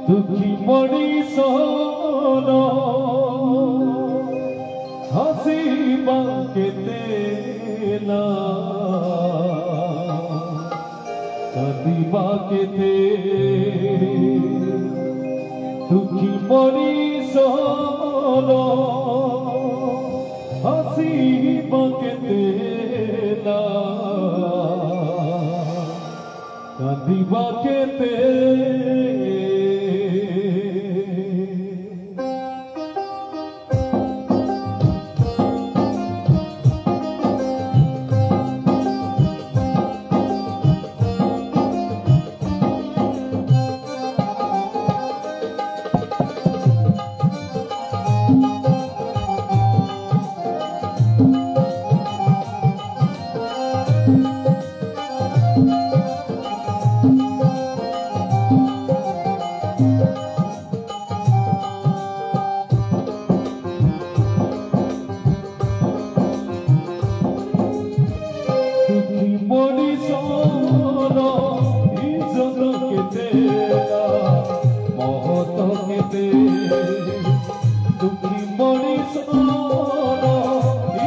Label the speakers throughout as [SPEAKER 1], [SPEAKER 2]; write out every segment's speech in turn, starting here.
[SPEAKER 1] दुखी मनीष हसीबा केतेला कदीबा केते दुखी मनीष हसीबा केतेला कदीबा केते दुखी मनीष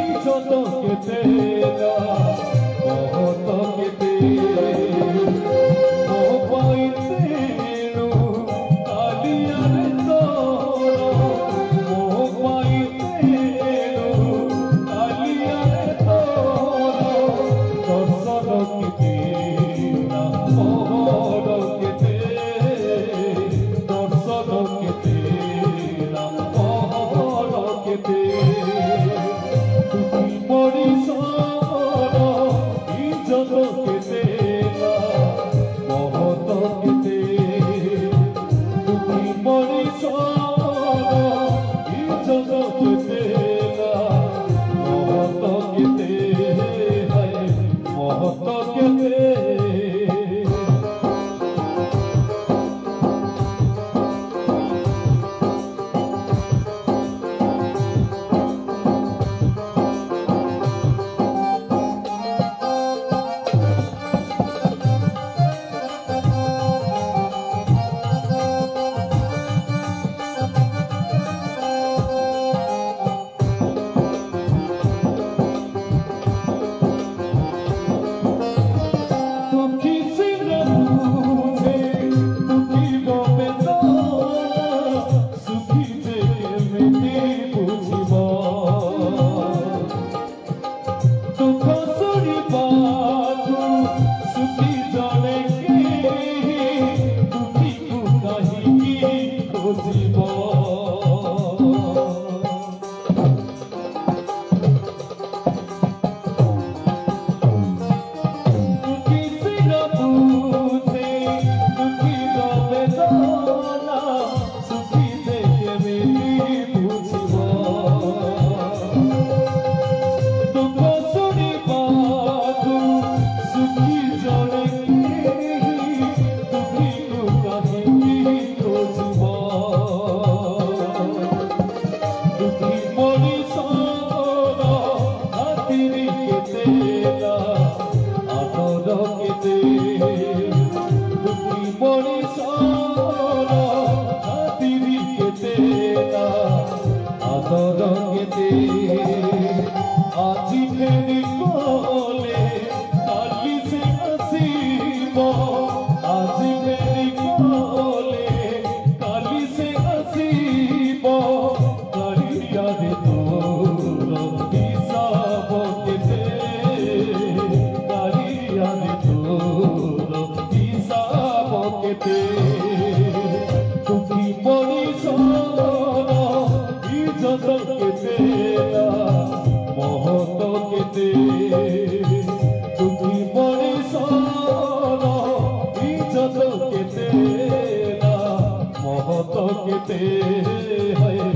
[SPEAKER 1] इज्जत केतेला बहुत केते मो पाइतेनु कालिया रे तोर मो पाइतेनु कालिया रे तोर दर्शन केतेला मोहर केते दर्शन केतेला दुखी मनीष इज्जत केतेला बहुत केते दुखी मनीष इज्जत केतेला बहुत केते है बहुत केते আজি ফেরি কোলে কালি সে আসিব আজি ফেরি কোলে কালি সে আসিব কালিয়ারে তোর হিসাব কেতে কালিয়ারে তোর হিসাব কেতে দুঃখী মনীষ इज्जत केतेला बहुत केते दुखी मनीष इज्जत केतेला बहुत केते है।